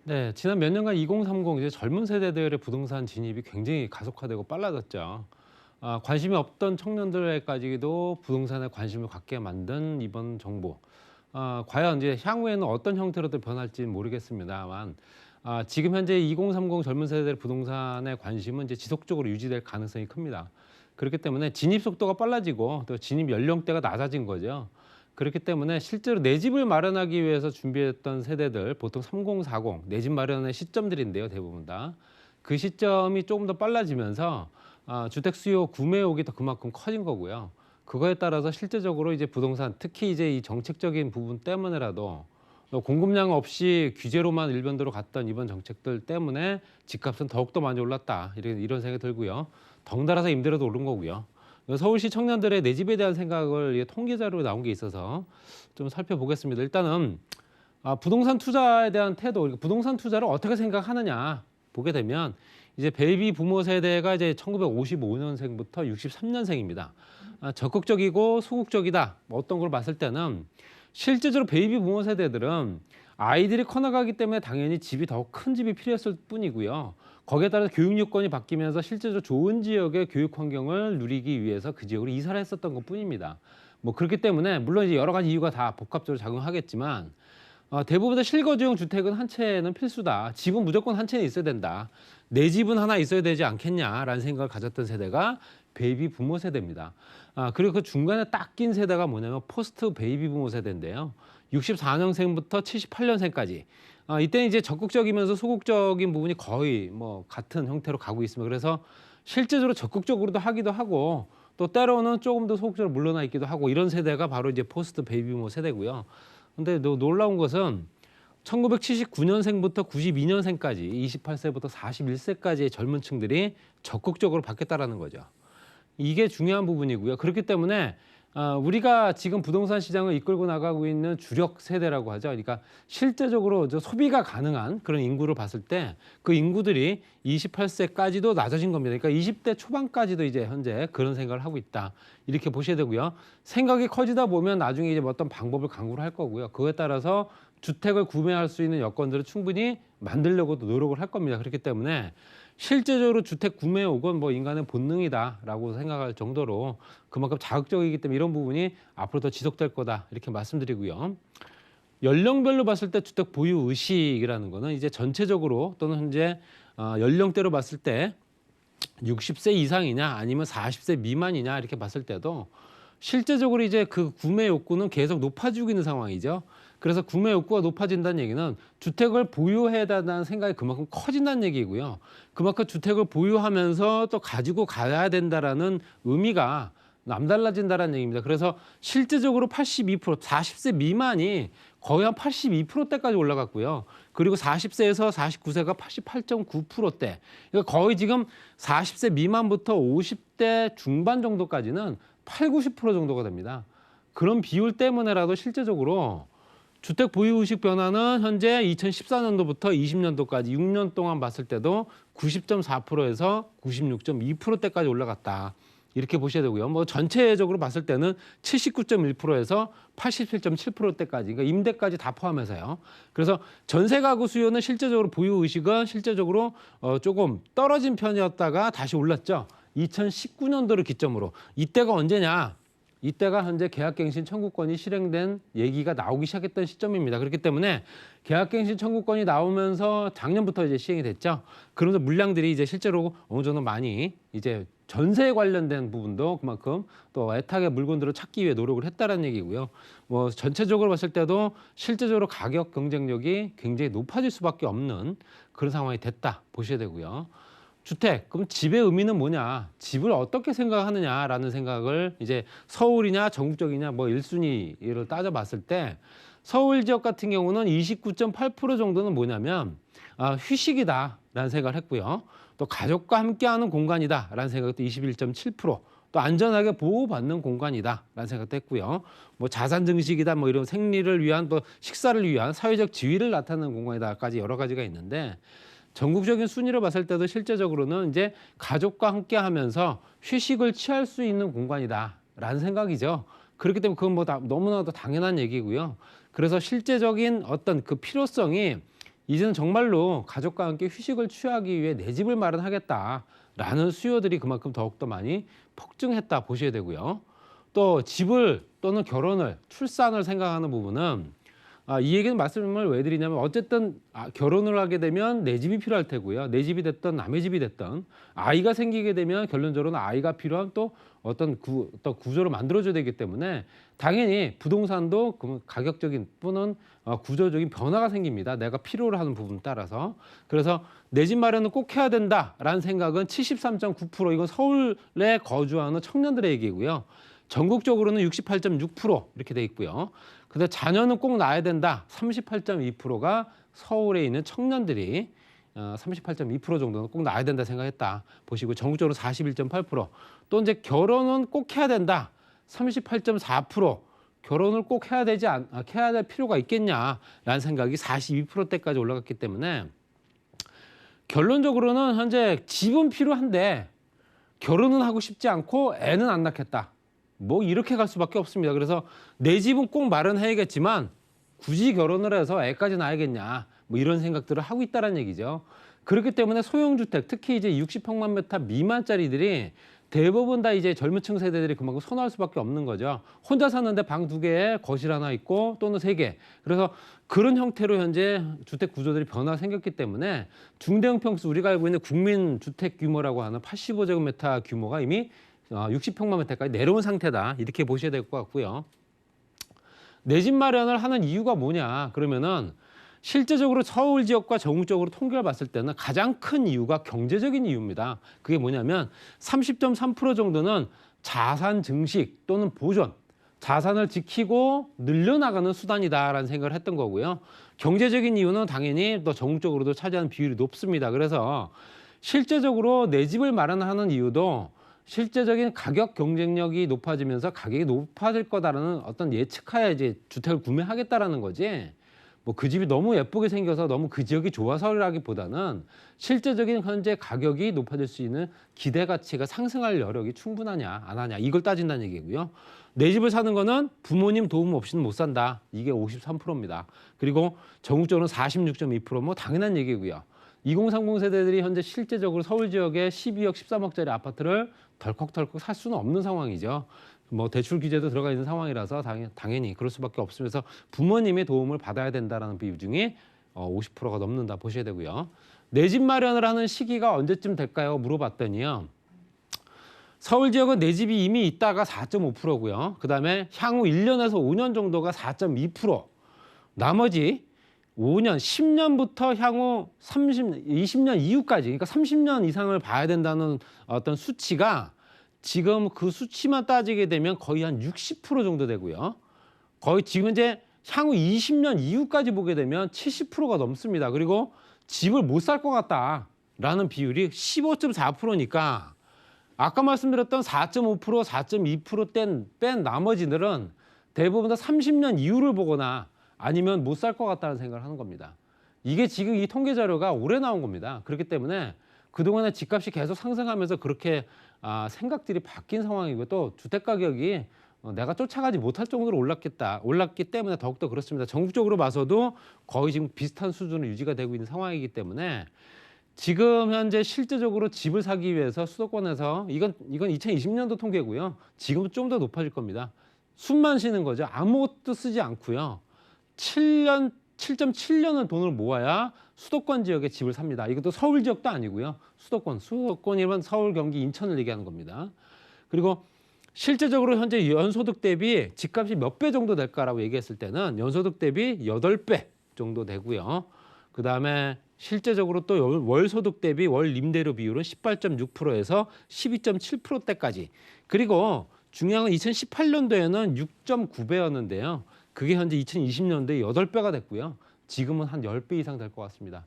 네, 지난 몇 년간 2030 이제 젊은 세대들의 부동산 진입이 굉장히 가속화되고 빨라졌죠. 관심이 없던 청년들에까지도 부동산에 관심을 갖게 만든 이번 정부. 과연 이제 향후에는 어떤 형태로도 변할지는 모르겠습니다만, 지금 현재 2030 젊은 세대들의 부동산에 관심은 이제 지속적으로 유지될 가능성이 큽니다. 그렇기 때문에 진입 속도가 빨라지고 또 진입 연령대가 낮아진 거죠. 그렇기 때문에 실제로 내 집을 마련하기 위해서 준비했던 세대들, 보통 30, 40, 내 집 마련의 시점들인데요, 대부분 다. 그 시점이 조금 더 빨라지면서 주택 수요 구매욕이 더 그만큼 커진 거고요. 그거에 따라서 실제적으로 이제 부동산, 특히 이제 이 정책적인 부분 때문에라도 또 공급량 없이 규제로만 일변도로 갔던 이번 정책들 때문에 집값은 더욱더 많이 올랐다. 이런 생각이 들고요. 덩달아서 임대료도 오른 거고요. 서울시 청년들의 내 집에 대한 생각을 통계 자료로 나온 게 있어서 좀 살펴보겠습니다. 일단은 부동산 투자에 대한 태도, 그러니까 부동산 투자를 어떻게 생각하느냐 보게 되면 이제 베이비 부모 세대가 이제 1955년생부터 63년생입니다. 적극적이고 소극적이다. 뭐 어떤 걸 봤을 때는 실제적으로 베이비 부모 세대들은 아이들이 커나가기 때문에 당연히 집이 더 큰 집이 필요했을 뿐이고요. 거기에 따라서 교육 요건이 바뀌면서 실제로 좋은 지역의 교육 환경을 누리기 위해서 그 지역으로 이사를 했었던 것뿐입니다. 뭐 그렇기 때문에 물론 이제 여러 가지 이유가 다 복합적으로 작용하겠지만 대부분의 실거주용 주택은 한 채는 필수다. 집은 무조건 한 채는 있어야 된다. 내 집은 하나 있어야 되지 않겠냐라는 생각을 가졌던 세대가 베이비 부모 세대입니다. 그리고 그 중간에 딱 낀 세대가 뭐냐면 포스트 베이비 부모 세대인데요. 64년생부터 78년생까지. 이때는 이제 적극적이면서 소극적인 부분이 거의 뭐 같은 형태로 가고 있습니다. 그래서 실제적으로 적극적으로도 하기도 하고 또 때로는 조금 더 소극적으로 물러나 있기도 하고 이런 세대가 바로 이제 포스트 베이비 부모 세대고요. 근데 놀라운 것은 1979년생부터 92년생까지 28세부터 41세까지의 젊은 층들이 적극적으로 바뀌었다라는 거죠. 이게 중요한 부분이고요. 그렇기 때문에 우리가 지금 부동산 시장을 이끌고 나가고 있는 주력 세대라고 하죠. 그러니까 실제적으로 소비가 가능한 그런 인구를 봤을 때 그 인구들이 28세까지도 낮아진 겁니다. 그러니까 20대 초반까지도 이제 현재 그런 생각을 하고 있다. 이렇게 보셔야 되고요. 생각이 커지다 보면 나중에 이제 어떤 방법을 강구를 할 거고요. 그거에 따라서 주택을 구매할 수 있는 여건들을 충분히 만들려고도 노력을 할 겁니다. 그렇기 때문에 실제적으로 주택 구매욕은 뭐 인간의 본능이다라고 생각할 정도로 그만큼 자극적이기 때문에 이런 부분이 앞으로 더 지속될 거다 이렇게 말씀드리고요. 연령별로 봤을 때 주택 보유 의식이라는 거는 이제 전체적으로 또는 현재 연령대로 봤을 때 60세 이상이냐 아니면 40세 미만이냐 이렇게 봤을 때도 실제적으로 이제 그 구매 욕구는 계속 높아지고 있는 상황이죠. 그래서 구매 욕구가 높아진다는 얘기는 주택을 보유해야 된다는 생각이 그만큼 커진다는 얘기고요. 그만큼 주택을 보유하면서 또 가지고 가야 된다라는 의미가 남달라진다는 얘기입니다. 그래서 실제적으로 82%, 40세 미만이 거의 한 82%대까지 올라갔고요. 그리고 40세에서 49세가 88.9%대. 그러니까 거의 지금 40세 미만부터 50대 중반 정도까지는 8, 90% 정도가 됩니다. 그런 비율 때문에라도 실제적으로 주택 보유의식 변화는 현재 2014년도부터 20년도까지 6년 동안 봤을 때도 90.4%에서 96.2%대까지 올라갔다. 이렇게 보셔야 되고요. 뭐 전체적으로 봤을 때는 79.1%에서 87.7%대까지, 그러니까 임대까지 다 포함해서요. 그래서 전세 가구 수요는 실제적으로 보유 의식은 실제적으로 조금 떨어진 편이었다가 다시 올랐죠. 2019년도를 기점으로. 이때가 언제냐? 이때가 현재 계약갱신 청구권이 실행된 얘기가 나오기 시작했던 시점입니다. 그렇기 때문에 계약갱신 청구권이 나오면서 작년부터 이제 시행이 됐죠. 그러면서 물량들이 이제 실제로 어느 정도 많이 이제 전세에 관련된 부분도 그만큼 또 애타게 물건들을 찾기 위해 노력을 했다라는 얘기고요. 뭐 전체적으로 봤을 때도 실제적으로 가격 경쟁력이 굉장히 높아질 수밖에 없는 그런 상황이 됐다 보셔야 되고요. 주택, 그럼 집의 의미는 뭐냐? 집을 어떻게 생각하느냐라는 생각을 이제 서울이냐 전국적이냐 뭐 1순위를 따져봤을 때 서울 지역 같은 경우는 29.8% 정도는 뭐냐면 휴식이다라는 생각을 했고요. 또 가족과 함께하는 공간이다라는 생각도 21.7%, 또 안전하게 보호받는 공간이다라는 생각도 했고요. 뭐 자산 증식이다, 뭐 이런 생리를 위한 또 식사를 위한 사회적 지위를 나타내는 공간이다까지 여러 가지가 있는데 전국적인 순위를 봤을 때도 실제적으로는 이제 가족과 함께 하면서 휴식을 취할 수 있는 공간이다라는 생각이죠. 그렇기 때문에 그건 뭐 너무나도 당연한 얘기고요. 그래서 실제적인 어떤 그 필요성이 이제는 정말로 가족과 함께 휴식을 취하기 위해 내 집을 마련하겠다라는 수요들이 그만큼 더욱더 많이 폭증했다 보셔야 되고요. 또 집을 또는 결혼을, 출산을 생각하는 부분은 이 얘기는 말씀을 왜 드리냐면 어쨌든 결혼을 하게 되면 내 집이 필요할 테고요. 내 집이 됐든 남의 집이 됐든 아이가 생기게 되면 결론적으로는 아이가 필요한 또 어떤 구조를 만들어줘야 되기 때문에 당연히 부동산도 가격적인 또는 구조적인 변화가 생깁니다. 내가 필요로 하는 부분 따라서. 그래서 내 집 마련은 꼭 해야 된다라는 생각은 73.9%, 이건 서울에 거주하는 청년들의 얘기고요. 전국적으로는 68.6% 이렇게 돼 있고요. 근데 자녀는 꼭 낳아야 된다. 38.2%가 서울에 있는 청년들이 38.2% 정도는 꼭 낳아야 된다 생각했다 보시고, 전국적으로 41.8%. 또 이제 결혼은 꼭 해야 된다. 38.4%. 결혼을 꼭 해야 해야 될 필요가 있겠냐라는 생각이 42%대까지 올라갔기 때문에 결론적으로는 현재 집은 필요한데 결혼은 하고 싶지 않고 애는 안 낳겠다. 뭐 이렇게 갈 수밖에 없습니다. 그래서 내 집은 꼭 마련해야겠지만 굳이 결혼을 해서 애까지 낳아야겠냐, 뭐 이런 생각들을 하고 있다는 얘기죠. 그렇기 때문에 소형주택, 특히 이제 60평만 메타 미만짜리들이 대부분 다 이제 젊은 층 세대들이 그만큼 선호할 수밖에 없는 거죠. 혼자 사는데 방 2개에 거실 하나 있고 또는 3개. 그래서 그런 형태로 현재 주택 구조들이 변화가 생겼기 때문에 중대형 평수, 우리가 알고 있는 국민 주택 규모라고 하는 85제곱미터 규모가 이미 60평만 메타까지 내려온 상태다. 이렇게 보셔야 될 것 같고요. 내 집 마련을 하는 이유가 뭐냐? 그러면은 실제적으로 서울 지역과 전국적으로 통계를 봤을 때는 가장 큰 이유가 경제적인 이유입니다. 그게 뭐냐면 30.3% 정도는 자산 증식 또는 보존, 자산을 지키고 늘려나가는 수단이다라는 생각을 했던 거고요. 경제적인 이유는 당연히 또 전국적으로도 차지하는 비율이 높습니다. 그래서 실제적으로 내 집을 마련하는 이유도 실제적인 가격 경쟁력이 높아지면서 가격이 높아질 거다라는 어떤 예측하에 이제 주택을 구매하겠다라는 거지, 뭐 그 집이 너무 예쁘게 생겨서 너무 그 지역이 좋아서라기보다는 실제적인 현재 가격이 높아질 수 있는 기대 가치가 상승할 여력이 충분하냐 안 하냐, 이걸 따진다는 얘기고요. 내 집을 사는 거는 부모님 도움 없이는 못 산다. 이게 53%입니다. 그리고 전국적으로는 46.2%, 뭐 당연한 얘기고요. 2030 세대들이 현재 실제적으로 서울 지역에 12억, 13억짜리 아파트를 덜컥덜컥 살 수는 없는 상황이죠. 뭐 대출 규제도 들어가 있는 상황이라서 당연히 그럴 수밖에 없으면서 부모님의 도움을 받아야 된다라는 비중이 50%가 넘는다 보셔야 되고요. 내 집 마련을 하는 시기가 언제쯤 될까요? 물어봤더니요. 서울 지역은 내 집이 이미 있다가 4.5%고요. 그다음에 향후 1년에서 5년 정도가 4.2%. 나머지 5년, 10년부터 향후 20년 이후까지, 그러니까 30년 이상을 봐야 된다는 어떤 수치가 지금 그 수치만 따지게 되면 거의 한 60% 정도 되고요. 거의 지금 이제 향후 20년 이후까지 보게 되면 70%가 넘습니다. 그리고 집을 못 살 것 같다라는 비율이 15.4%니까 아까 말씀드렸던 4.5%, 4.2% 뺀 나머지들은 대부분 다 30년 이후를 보거나 아니면 못 살 것 같다는 생각을 하는 겁니다. 이게 지금 이 통계 자료가 올해 나온 겁니다. 그렇기 때문에 그동안에 집값이 계속 상승하면서 그렇게 생각들이 바뀐 상황이고, 또 주택 가격이 내가 쫓아가지 못할 정도로 올랐기 때문에 더욱더 그렇습니다. 전국적으로 봐서도 거의 지금 비슷한 수준으로 유지가 되고 있는 상황이기 때문에 지금 현재 실제적으로 집을 사기 위해서 수도권에서 이건 2020년도 통계고요. 지금은 좀 더 높아질 겁니다. 숨만 쉬는 거죠. 아무것도 쓰지 않고요. 7.7년을 돈을 모아야 수도권 지역에 집을 삽니다. 이것도 서울 지역도 아니고요. 수도권이면 서울, 경기, 인천을 얘기하는 겁니다. 그리고 실제적으로 현재 연소득 대비 집값이 몇 배 정도 될까라고 얘기했을 때는 연소득 대비 8배 정도 되고요. 그다음에 실제적으로 또 월소득 대비 월 임대료 비율은 18.6%에서 12.7%대까지. 그리고 중요한 건 2018년도에는 6.9배였는데요. 그게 현재 2020년도에 8배가 됐고요. 지금은 한 10배 이상 될 것 같습니다.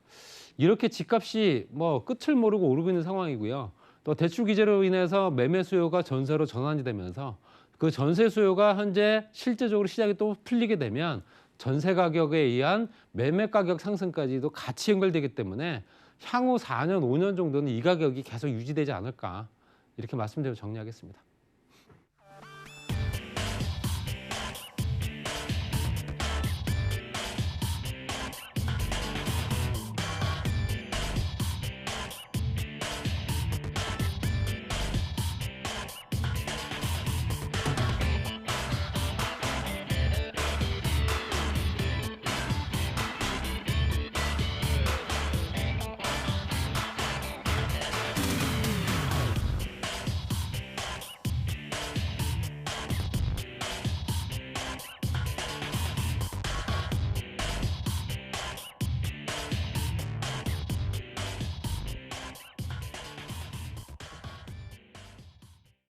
이렇게 집값이 뭐 끝을 모르고 오르고 있는 상황이고요. 또 대출 규제로 인해서 매매 수요가 전세로 전환이 되면서 그 전세 수요가 현재 실제적으로 시장이 또 풀리게 되면 전세 가격에 의한 매매 가격 상승까지도 같이 연결되기 때문에 향후 4년, 5년 정도는 이 가격이 계속 유지되지 않을까, 이렇게 말씀드리고 정리하겠습니다.